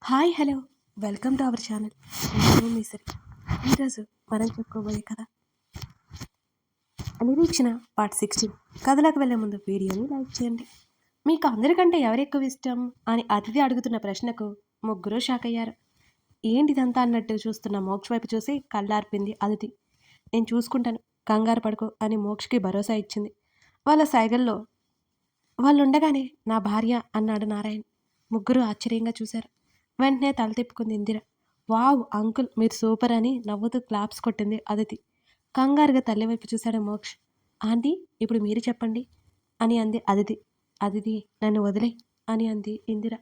Hi hello welcome to our channel. నేను మీ సిరి. ఈరోజు మనం చెప్పుకోబోయే కథ నిరీక్షణ పార్ట్ 16. కథలకు వెళ్ళే ముందు వీడియోని లైక్ చేయండి. మీకు అందరికంటే ఎవరు ఎక్కువ ఇష్టం అని అతిథి అడుగుతున్న ప్రశ్నకు ముగ్గురు షాక్ అయ్యారు. ఏంటిదంతా అన్నట్టు చూస్తున్న మోక్ష వైపు చూసి కళ్ళార్పింది అదితి. నేను చూసుకుంటాను, కంగారు పడుకో అని మోక్షకి భరోసా ఇచ్చింది. వాళ్ళ సైగల్లో వాళ్ళుండగానే నా భార్య అన్నాడు నారాయణ్. ముగ్గురు ఆశ్చర్యంగా చూశారు. వెంటనే తల తిప్పుకుంది ఇందిర. వావ్ అంకుల్ మీరు సూపర్ అని నవ్వుతూ క్లాప్స్ కొట్టింది అదితి. కంగారుగా తల్లి వైపు చూశాడు మోక్ష్. ఆంటీ ఇప్పుడు మీరు చెప్పండి అని అంది అదితి. అదితి నన్ను వదిలే అని అంది ఇందిర.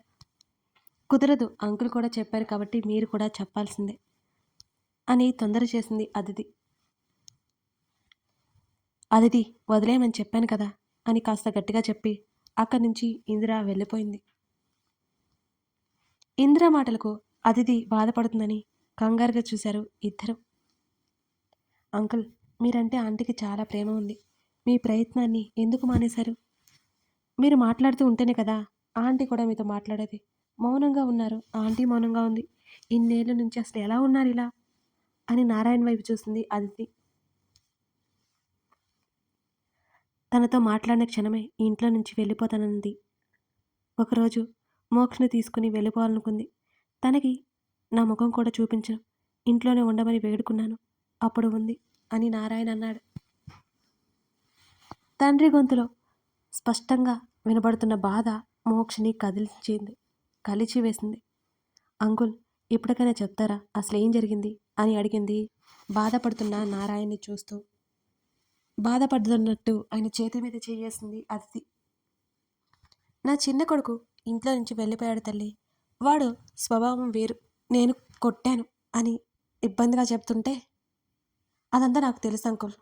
కుదరదు, అంకుల్ కూడా చెప్పారు కాబట్టి మీరు కూడా చెప్పాల్సిందే అని తొందర చేసింది అదితి. అదితి వదిలేయమని చెప్పాను కదా అని కాస్త గట్టిగా చెప్పి అక్కడి నుంచి ఇందిర వెళ్ళిపోయింది. ఇందిర మాటలకు అదితి బాధపడుతుందని కంగారుగా చూశారు ఇద్దరు. అంకుల్ మీరంటే ఆంటీకి చాలా ప్రేమ ఉంది, మీ ప్రయత్నాన్ని ఎందుకు మానేశారు? మీరు మాట్లాడుతూ ఉంటేనే కదా ఆంటీ కూడా మీతో మాట్లాడేది. మౌనంగా ఉన్నారు, ఆంటీ మౌనంగా ఉంది. ఇన్నేళ్ల నుంచి అసలు ఎలా ఉన్నారు ఇలా అని నారాయణ వైపు చూసింది అదితి. తనతో మాట్లాడిన క్షణమే ఇంట్లో నుంచి వెళ్ళిపోతానంది. ఒకరోజు మోక్షని తీసుకుని వెళ్ళిపోవాలనుకుంది. తనకి నా ముఖం కూడా చూపించను, ఇంట్లోనే ఉండమని వేడుకున్నాను, అప్పుడు ఉంది అని నారాయణ అన్నాడు. తండ్రి గొంతులో స్పష్టంగా వినబడుతున్న బాధ మోక్షని కలిచివేసింది. అంకుల్ ఇప్పటికైనా చెప్తారా అసలు ఏం జరిగింది అని అడిగింది బాధపడుతున్న నారాయణ్ని చూస్తూ. బాధపడుతున్నట్టు ఆయన చేతి మీద చేయేసింది అదితి. నా చిన్న కొడుకు ఇంట్లో నుంచి వెళ్ళిపోయాడు తల్లి, వాడు స్వభావం వేరు, నేను కొట్టాను అని ఇబ్బందిగా చెప్తుంటే అదంతా నాకు తెలుసు అంకుల్,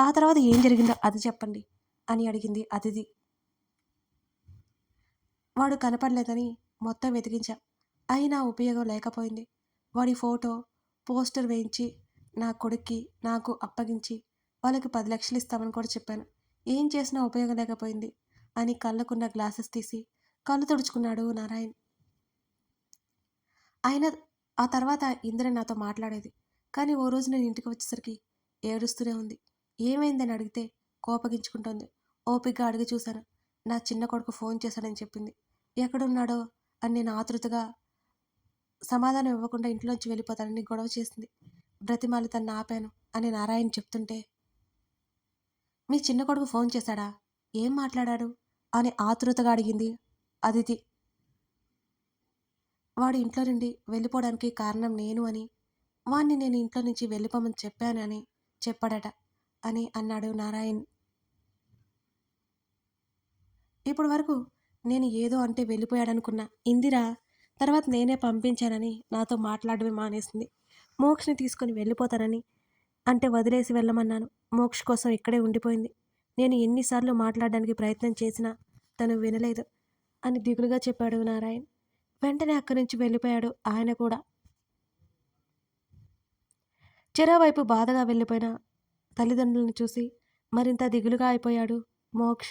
ఆ తర్వాత ఏం జరిగిందో అది చెప్పండి అని అడిగింది అదితి. వాడు కనపడలేదని మొత్తం వెతికించా, అయినా ఉపయోగం లేకపోయింది. వాడి ఫోటో పోస్టర్ వేయించి నా కొడుక్కి నాకు అప్పగించి వాళ్ళకి 10 లక్షలు ఇస్తామని కూడా చెప్పాను, ఏం చేసినా ఉపయోగం లేకపోయింది అని కళ్ళకున్న గ్లాసెస్ తీసి కళ్ళు తుడుచుకున్నాడు నారాయణ్. ఆయన ఆ తర్వాత ఇందిర నాతో మాట్లాడేది, కానీ ఓ రోజు నేను ఇంటికి వచ్చేసరికి ఏడుస్తూనే ఉంది. ఏమైందని అడిగితే కోపగించుకుంటుంది. ఓపికగా అడిగి చూశాను, నా చిన్న కొడుకు ఫోన్ చేశాడని చెప్పింది. ఎక్కడున్నాడో అని నేను ఆతృతగా సమాధానం ఇవ్వకుండా ఇంట్లోంచి వెళ్ళిపోతానని గొడవ చేసింది. బ్రతిమాలి తన్ని ఆపాను అని నారాయణ చెప్తుంటే, మీ చిన్న కొడుకు ఫోన్ చేశాడా, ఏం మాట్లాడాడు అని ఆతృతగా అడిగింది అదితి. వాడు ఇంట్లో నుండి వెళ్ళిపోవడానికి కారణం నేను అని, వాణ్ణి నేను ఇంట్లో నుంచి వెళ్ళిపోమని చెప్పానని చెప్పాడట అని అన్నాడు నారాయణ్. ఇప్పటి వరకు నేను ఏదో అంటే వెళ్ళిపోయాడనుకున్నా ఇందిర తర్వాత నేనే పంపించానని నాతో మాట్లాడమే మానేసింది. మోక్షని తీసుకుని వెళ్ళిపోతానని అంటే వదిలేసి వెళ్ళమన్నాను. మోక్ష కోసం ఇక్కడే ఉండిపోయింది. నేను ఎన్నిసార్లు మాట్లాడడానికి ప్రయత్నం చేసినా తను వినలేదు అని దిగులుగా చెప్పాడు నారాయణ్. వెంటనే అక్కడి నుంచి వెళ్ళిపోయాడు ఆయన కూడా. చెరోవైపు బాధగా వెళ్ళిపోయిన తల్లిదండ్రులను చూసి మరింత దిగులుగా అయిపోయాడు మోక్ష్.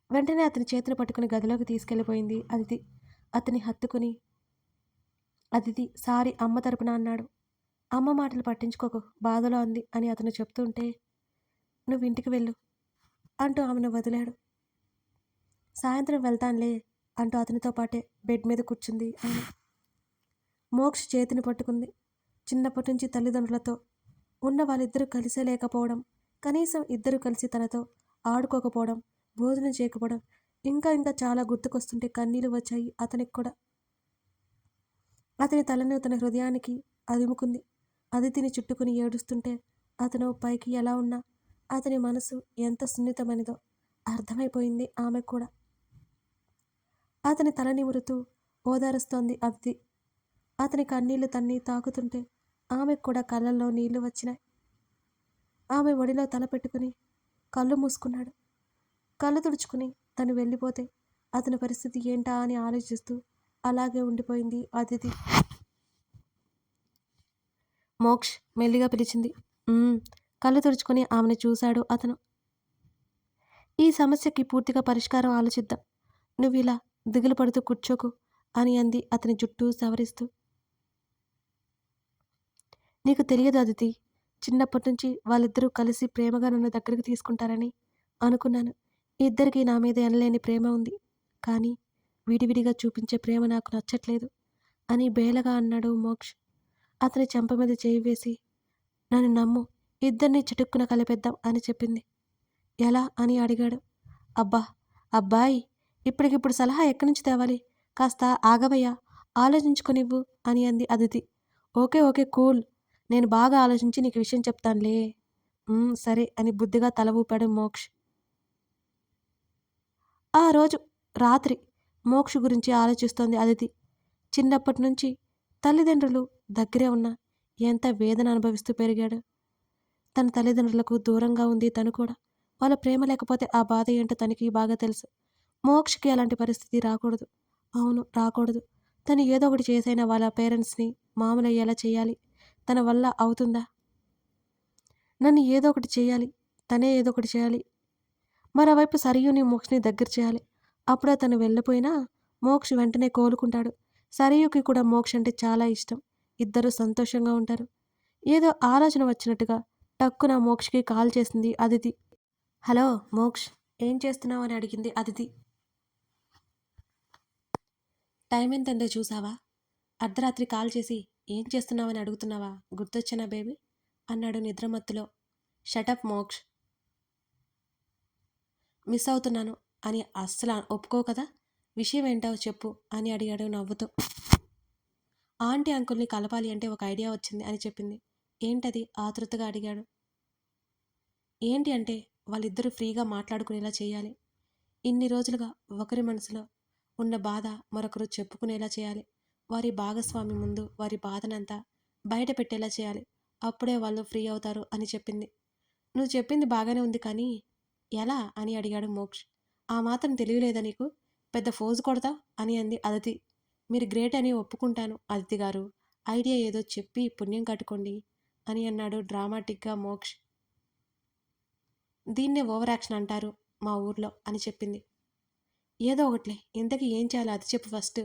వెంటనే అతని చేతిని పట్టుకుని గదిలోకి తీసుకెళ్ళిపోయింది అదితి. అతని హత్తుకుని అదితి సారీ అమ్మ తరపున అన్నాడు. అమ్మ మాటలు పట్టించుకోకు, బాధలో అంది అని అతను చెప్తుంటే, నువ్వు ఇంటికి వెళ్ళు అంటూ ఆమెను వదిలాడు. సాయంత్రం వెళ్తానులే అంటూ అతనితో పాటే బెడ్ మీద కూర్చుంది ఆమె. మోక్ష చేతిని పట్టుకుంది. చిన్నప్పటి నుంచి తల్లిదండ్రులతో ఉన్న వాళ్ళిద్దరూ కలిసే లేకపోవడం, కనీసం ఇద్దరు కలిసి తనతో ఆడుకోకపోవడం, భోజనం చేయకపోవడం, ఇంకా ఇంకా చాలా గుర్తుకొస్తుంటే కన్నీళ్ళు వచ్చాయి అతనికి కూడా. అతని తలను తన హృదయానికి అదుముకుంది. అదితిని చుట్టుకుని ఏడుస్తుంటే అతను పైకి ఎలా ఉన్నా అతని మనసు ఎంత సున్నితమైనదో అర్థమైపోయింది ఆమె కూడా. అతని తల నిమురుతూ ఓదారుస్తోంది అదితి. అతని కన్నీళ్లు తన్ని తాకుతుంటే ఆమెకు కూడా కళ్ళల్లో నీళ్లు వచ్చినాయి. ఆమె ఒడిలో తల పెట్టుకుని కళ్ళు మూసుకున్నాడు. కళ్ళు తుడుచుకుని తను వెళ్ళిపోతే అతని పరిస్థితి ఏంటా అని ఆలోచిస్తూ అలాగే ఉండిపోయింది అదితి. మోక్ష్ మెల్లిగా పిలిచింది. కళ్ళు తుడుచుకుని ఆమెను చూశాడు అతను. ఈ సమస్యకి పూర్తిగా పరిష్కారం ఆలోచిద్దాం. నువ్వు ఇలా దిగులు పడుతూ కూర్చోకు అని అంది అతని జుట్టు సవరిస్తూ. నీకు తెలియదు అదితి, చిన్నప్పటి నుంచి వాళ్ళిద్దరూ కలిసి ప్రేమగా నన్ను దగ్గరికి తీసుకుంటారని అనుకున్నాను. ఇద్దరికీ నా మీద ఎనలేని ప్రేమ ఉంది. కానీ విడివిడిగా చూపించే ప్రేమ నాకు నచ్చట్లేదు అని బేలగా అన్నాడు మోక్ష్. అతని చెంప మీద చేయి వేసి, నన్ను నమ్ము, ఇద్దరిని చిటుక్కున కలిపేద్దాం అని చెప్పింది. ఎలా అని అడిగాడు. అబ్బా అబ్బాయి, ఇప్పటికిప్పుడు సలహా ఎక్కడి నుంచి తేవాలి? కాస్త ఆగవయ్యా, ఆలోచించుకొనివ్వు అని అంది అదితి. ఓకే ఓకే కూల్, నేను బాగా ఆలోచించి నీకు విషయం చెప్తానులే. సరే అని బుద్ధిగా తల ఊపాడు మోక్ష్. ఆ రోజు రాత్రి మోక్ష్ గురించి ఆలోచిస్తోంది అదితి. చిన్నప్పటి నుంచి తల్లిదండ్రులు దగ్గరే ఉన్న ఎంత వేదన అనుభవిస్తూ పెరిగాడు. తన తల్లిదండ్రులకు దూరంగా ఉంది తను కూడా. వాళ్ళ ప్రేమ లేకపోతే ఆ బాధ ఏంటో తనకి బాగా తెలుసు. మోక్షకి అలాంటి పరిస్థితి రాకూడదు. అవును, రాకూడదు. తను ఏదో ఒకటి చేసైనా వాళ్ళ పేరెంట్స్ని మామూలయ్యేలా చేయాలి. తన వల్ల అవుతుందా? నన్ను ఏదో ఒకటి చేయాలి, తనే ఏదో ఒకటి చేయాలి. మరోవైపు సరయుని మోక్షని దగ్గర చేయాలి. అప్పుడే తను వెళ్ళిపోయినా మోక్ష్ వెంటనే కోలుకుంటాడు. సరయుకి కూడా మోక్ష్ అంటే చాలా ఇష్టం. ఇద్దరూ సంతోషంగా ఉంటారు. ఏదో ఆలోచన వచ్చినట్టుగా టక్కున మోక్షకి కాల్ చేసింది అదితి. హలో మోక్ష్, ఏం చేస్తున్నావు అని అడిగింది అదితి. టైం ఎంతందో చూసావా? అర్ధరాత్రి కాల్ చేసి ఏం చేస్తున్నావని అడుగుతున్నావా? గుర్తొచ్చానా బేబీ అన్నాడు నిద్రమత్తులో. షటప్ మోక్ష్, మిస్ అవుతున్నాను అని అస్సలు ఒప్పుకో కదా. విషయం ఏంటో చెప్పు అని అడిగాడు నవ్వుతూ. ఆంటీ అంకుల్ని కలపాలి అంటే ఒక ఐడియా వచ్చింది అని చెప్పింది. ఏంటది ఆతృతగా అడిగాడు. ఏంటి అంటే వాళ్ళిద్దరూ ఫ్రీగా మాట్లాడుకునేలా చేయాలి. ఇన్ని రోజులుగా ఒకరి మనసులో ఉన్న బాధ మరొకరు చెప్పుకునేలా చేయాలి. వారి భాగస్వామి ముందు వారి బాధనంతా బయట పెట్టేలా చేయాలి. అప్పుడే వాళ్ళు ఫ్రీ అవుతారు అని చెప్పింది. నువ్వు చెప్పింది బాగానే ఉంది కానీ ఎలా అని అడిగాడు మోక్ష్. ఆ మాత్రం తెలియలేదా నీకు? పెద్ద ఫోజు కొడతా అని అంది అదితి. మీరు గ్రేట్ అని ఒప్పుకుంటాను అదితి గారు. ఐడియా ఏదో చెప్పి పుణ్యం కట్టుకోండి అని అన్నాడు డ్రామాటిక్గా మోక్ష్. దీన్నే ఓవర్ యాక్షన్ అంటారు మా ఊర్లో అని చెప్పింది. ఏదో ఒకట్లే, ఇంతకీ ఏం చేయాలో అది చెప్పు ఫస్ట్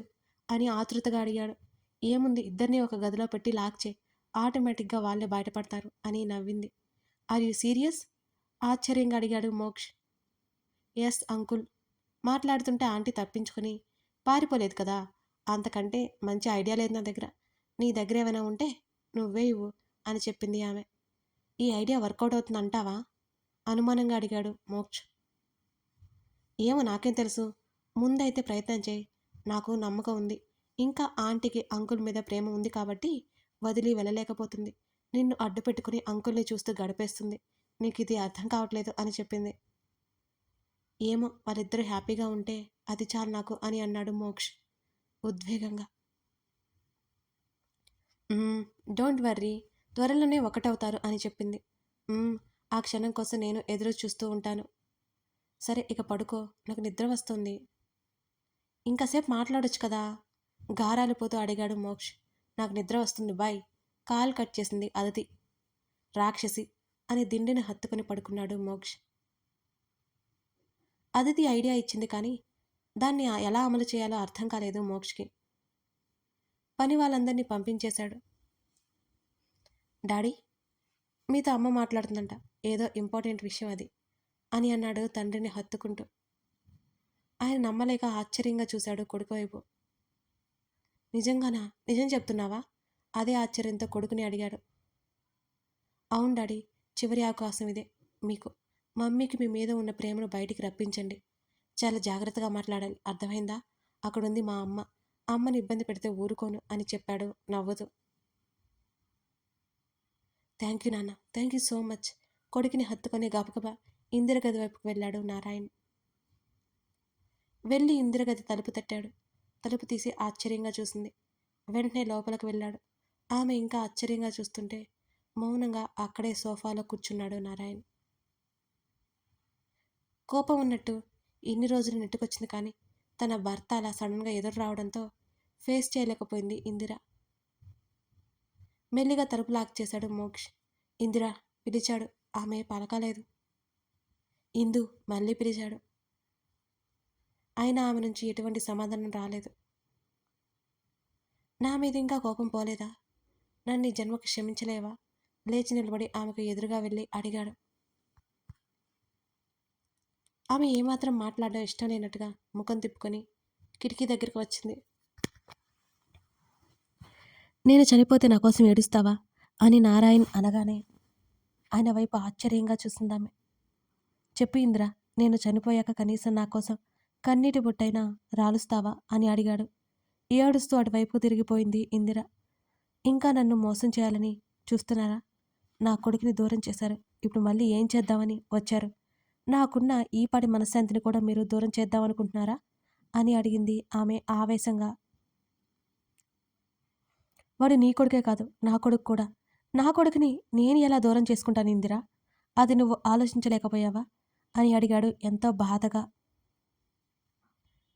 అని ఆతృతగా అడిగాడు. ఏముంది, ఇద్దరిని ఒక గదిలో పెట్టి లాక్ చేయి, ఆటోమేటిక్గా వాళ్ళే బయటపడతారు అని నవ్వింది. Are you serious? ఆశ్చర్యంగా అడిగాడు మోక్ష్. Yes uncle. మాట్లాడుతుంటే ఆంటీ తప్పించుకొని పారిపోలేదు కదా. అంతకంటే మంచి ఐడియా లేదు నా దగ్గర. నీ దగ్గర ఏమైనా ఉంటే నువ్వే ఇవ్వు అని చెప్పింది ఆమె. ఈ ఐడియా వర్కౌట్ అవుతుందంటావా? అనుమానంగా అడిగాడు మోక్ష్. ఏమో నాకేం తెలుసు, ముందైతే ప్రయత్నం చేయి. నాకు నమ్మకం ఉంది. ఇంకా ఆంటీకి అంకుల్ మీద ప్రేమ ఉంది కాబట్టి వదిలి వెళ్ళలేకపోతుంది. నిన్ను అడ్డు పెట్టుకుని అంకుల్ని చూస్తూ గడిపేస్తుంది. నీకు ఇది అర్థం కావట్లేదు అని చెప్పింది. ఏమో, వాళ్ళిద్దరూ హ్యాపీగా ఉంటే అది చాలు నాకు అని అన్నాడు మోక్ష్ ఉద్వేగంగా. డోంట్ వర్రీ, త్వరలోనే ఒకటవుతారు అని చెప్పింది. ఆ క్షణం కోసం నేను ఎదురు చూస్తూ ఉంటాను. సరే ఇక పడుకో, నాకు నిద్ర వస్తుంది. ఇంకాసేపు మాట్లాడొచ్చు కదా గారాలిపోతూ అడిగాడు మోక్ష్. నాకు నిద్ర వస్తుంది బాయ్. కాల్ కట్ చేసింది అదితి. రాక్షసి అని దిండిని హత్తుకుని పడుకున్నాడు మోక్ష్. అదితి ఐడియా ఇచ్చింది కానీ దాన్ని ఎలా అమలు చేయాలో అర్థం కాలేదు మోక్షకి. పని వాళ్ళందరినీ పంపించేశాడు. డాడీ, మీతో అమ్మ మాట్లాడుతుందంట, ఏదో ఇంపార్టెంట్ విషయం అది అని అన్నాడు తండ్రిని హత్తుకుంటూ. ఆయన నమ్మలేక ఆశ్చర్యంగా చూశాడు కొడుకు వైపు. నిజంగానా? నిజం చెప్తున్నావా? అదే ఆశ్చర్యంతో కొడుకుని అడిగాడు. అవును డాడీ, చివరి అవకాశం ఇదే మీకు. మమ్మీకి మీ మీద ఉన్న ప్రేమను బయటికి రప్పించండి. చాలా జాగ్రత్తగా మాట్లాడాలి, అర్థమైందా? అక్కడుంది మా అమ్మ. అమ్మని ఇబ్బంది పెడితే ఊరుకోను అని చెప్పాడు నవ్వుతూ. థ్యాంక్ యూ నాన్న, థ్యాంక్ యూ సో మచ్. కొడుకుని హత్తుకొని గబగబా ఇందిరగది వైపుకు వెళ్ళాడు నారాయణ్. వెళ్ళి ఇందిరగది తలుపు తట్టాడు. తలుపు తీసి ఆశ్చర్యంగా చూసింది. వెంటనే లోపలికి వెళ్ళాడు. ఆమె ఇంకా ఆశ్చర్యంగా చూస్తుంటే మౌనంగా అక్కడే సోఫాలో కూర్చున్నాడు నారాయణ్. కోపం ఉన్నట్టు ఇన్ని రోజులు నెట్టుకొచ్చింది కానీ తన భర్త అలా సడన్గా ఎదురు రావడంతో ఫేస్ చేయలేకపోయింది ఇందిర. మెల్లిగా తలుపు లాక్ చేశాడు మోక్ష్. ఇందిర పిలిచాడు. ఆమె పలకలేదు. ఇందు మళ్ళీ పిలిచాడు. అయినా ఆమె నుంచి ఎటువంటి సమాధానం రాలేదు. నా మీద ఇంకా కోపం పోలేదా? నన్ను ఈ జన్మకు క్షమించలేవా? లేచి నిలబడి ఆమెకు ఎదురుగా వెళ్ళి అడిగాడు. ఆమె ఏమాత్రం మాట్లాడడం ఇష్టం లేనట్టుగా ముఖం తిప్పుకొని కిటికీ దగ్గరికి వచ్చింది. నేను చనిపోతే నా కోసం ఏడుస్తావా అని నారాయణ్ అనగానే ఆయన వైపు ఆశ్చర్యంగా చూసిందామె. చెప్పు ఇంద్ర, నేను చనిపోయాక కనీసం నా కోసం కన్నీటి బొట్టైనా రాలుస్తావా అని అడిగాడు. ఏడుస్తూ అటువైపు తిరిగిపోయింది ఇందిర. ఇంకా నన్ను మోసం చేయాలని చూస్తున్నారా? నా కొడుకుని దూరం చేశారు. ఇప్పుడు మళ్ళీ ఏం చేద్దామని వచ్చారు? నాకున్న ఈపాటి మనశ్శాంతిని కూడా మీరు దూరం చేద్దామనుకుంటున్నారా అని అడిగింది ఆమె ఆవేశంగా. వాడు నీ కొడుకే కాదు, నా కొడుకు కూడా. నా కొడుకుని నేను ఎలా దూరం చేసుకుంటాను ఇందిరా? అది నువ్వు ఆలోచించలేకపోయావా అని అడిగాడు ఎంతో బాధగా.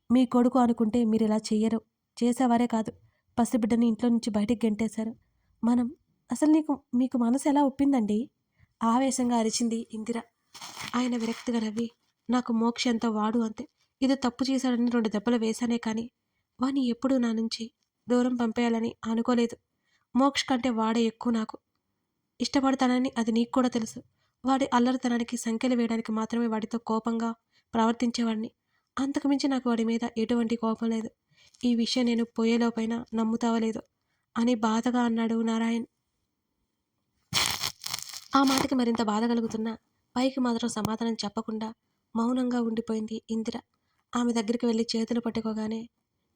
మీ కొడుకు అనుకుంటే మీరు ఇలా చెయ్యరు, చేసేవారే కాదు. పసిబిడ్డని ఇంట్లో నుంచి బయటికి గెంటేశారు. మనం అసలు మీకు మనసు ఎలా ఒప్పిందండి? ఆవేశంగా అరిచింది ఇందిర. ఆయన విరక్తిగా నవ్వి, నాకు మోక్ష ఎంత వాడు అంతే. ఇది తప్పు చేశాడని 2 దెబ్బలు వేశానే కానీ వాణ్ణి ఎప్పుడూ నా నుంచి దూరం పంపేయాలని అనుకోలేదు. మోక్ష కంటే వాడే ఎక్కువ నాకు ఇష్టపడతానని అది నీకు కూడా తెలుసు. వాడి అల్లరితనానికి సంఖ్యలు వేయడానికి మాత్రమే వాడితో కోపంగా ప్రవర్తించేవాడిని. అంతకుమించి నాకు వాడి మీద ఎటువంటి కోపం లేదు. ఈ విషయం నేను పోయేలోపైనా నమ్ముతావో లేదో అని బాధగా అన్నాడు నారాయణ్. ఆ మాటకి మరింత బాధ కలుగుతున్నా పైకి మాత్రం సమాధానం చెప్పకుండా మౌనంగా ఉండిపోయింది ఇందిర. ఆమె దగ్గరికి వెళ్ళి చేతులు పట్టుకోగానే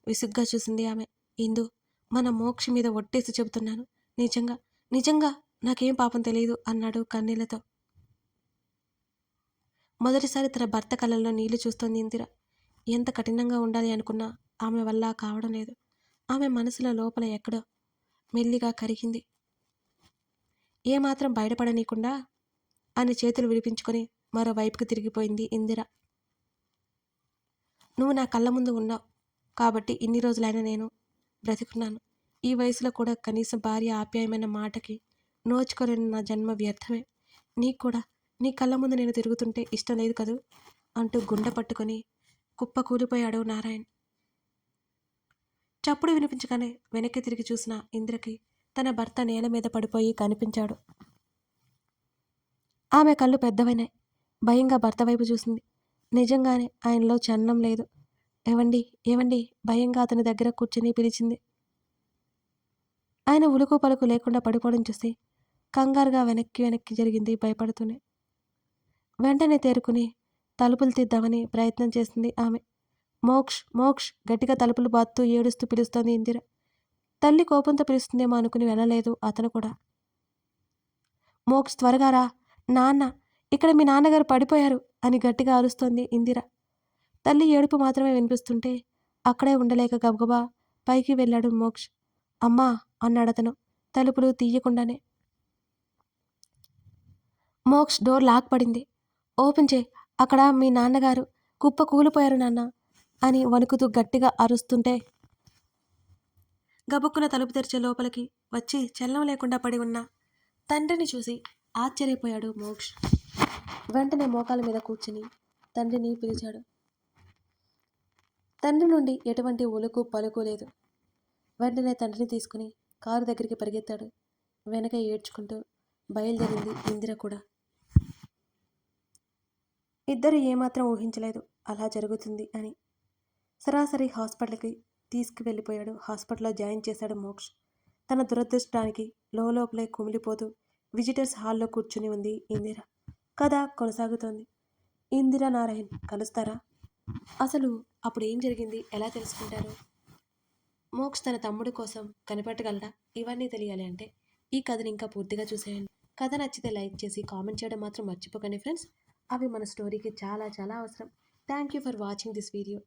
విసుగ్గా చూసింది ఆమె. ఇందు, మన మోక్ష మీద ఒట్టేసి చెబుతున్నాను, నిజంగా నిజంగా నాకేం పాపం తెలియదు అన్నాడు కన్నీళ్లతో. మొదటిసారి తన భర్త కళ్ళల్లో నీళ్లు చూస్తోంది ఇందిర. ఎంత కఠినంగా ఉండాలి అనుకున్నా ఆమె వల్ల కావడం లేదు. ఆమె మనసులో లోపల ఎక్కడో మెల్లిగా కరిగింది. ఏమాత్రం బయటపడనీయకుండా అని చేతులు విడిపించుకొని మరోవైపుకి తిరిగిపోయింది ఇందిర. నువ్వు నా కళ్ళ ముందు ఉన్నావు కాబట్టి ఇన్ని రోజులైనా నేను బ్రతికున్నాను. ఈ వయసులో కూడా కనీసం భార్య ఆప్యాయమైన మాటకి నోచుకోలేని నా జన్మ వ్యర్థమే. నీకు కూడా నీ కళ్ళ ముందు నేను తిరుగుతుంటే ఇష్టం లేదు కదూ అంటూ గుండె పట్టుకొని కుప్ప కూలిపోయాడు నారాయణ్. చప్పుడు వినిపించగానే వెనక్కి తిరిగి చూసిన ఇంద్రకి తన భర్త నేల మీద పడిపోయి కనిపించాడు. ఆమె కళ్ళు పెద్దవైనాయి. భయంగా భర్త వైపు చూసింది. నిజంగానే ఆయనలో చలనం లేదు. ఏవండి ఏవండి భయంగా అతని దగ్గర కూర్చుని పిలిచింది. ఆయన ఉలుకు పలుకు లేకుండా పడిపోవడం చూసి కంగారుగా వెనక్కి జరిగింది భయపడుతూనే. వెంటనే తేరుకుని తలుపులు తీద్దామని ప్రయత్నం చేసింది ఆమె. మోక్ష్ మోక్ష్ గట్టిగా తలుపులు బాదుతూ ఏడుస్తూ పిలుస్తోంది ఇందిర. తల్లి కోపంతో పిలుస్తుందేమో అనుకుని వెళ్ళలేదు అతను కూడా. మోక్ష్ త్వరగా రా, నాన్న, ఇక్కడ మీ నాన్నగారు పడిపోయారు అని గట్టిగా అరుస్తోంది ఇందిర. తల్లి ఏడుపు మాత్రమే వినిపిస్తుంటే అక్కడే ఉండలేక గబగబా పైకి వెళ్ళాడు మోక్ష్. అమ్మా అన్నాడతను తలుపులు తీయకుండానే. మోక్ష్ డోర్ లాక్ పడింది. ఓపెన్ చే, అక్కడ మీ నాన్నగారు కుప్ప కూలిపోయారు నాన్న అని వణుకుతూ గట్టిగా అరుస్తుంటే గబుక్కున తలుపు తెరిచే లోపలికి వచ్చి చలనం లేకుండా పడి ఉన్న తండ్రిని చూసి ఆశ్చర్యపోయాడు మోక్ష్. వెంటనే మోకాల మీద కూర్చుని తండ్రిని పిలిచాడు. తండ్రి నుండి ఎటువంటి ఉలుకు పలుకు లేదు. వెంటనే తండ్రిని తీసుకుని కారు దగ్గరికి పరిగెత్తాడు. వెనక ఏడ్చుకుంటూ బయలుదేరింది ఇందిర కూడా. ఇద్దరు ఏమాత్రం ఊహించలేదు అలా జరుగుతుంది అని. సరాసరి హాస్పిటల్కి తీసుకువెళ్ళిపోయాడు. హాస్పిటల్లో జాయిన్ చేశాడు మోక్ష్. తన దురదృష్టానికి లోపలే కుమిలిపోతూ విజిటర్స్ హాల్లో కూర్చుని ఉంది ఇందిర. కథ కొనసాగుతోంది. ఇందిర నారాయణ్ కలుస్తారా? అసలు అప్పుడు ఏం జరిగింది, ఎలా తెలుసుకుంటారు? మోక్ష్ తన తమ్ముడు కోసం కనిపెట్టగలడా? ఇవన్నీ తెలియాలి అంటే ఈ కథని ఇంకా పూర్తిగా చూసేయండి. కథ నచ్చితే లైక్ చేసి కామెంట్ చేయడం మాత్రం మర్చిపోకండి ఫ్రెండ్స్. అవి మన స్టోరీకి చాలా చాలా అవసరం. Thank you for watching this video.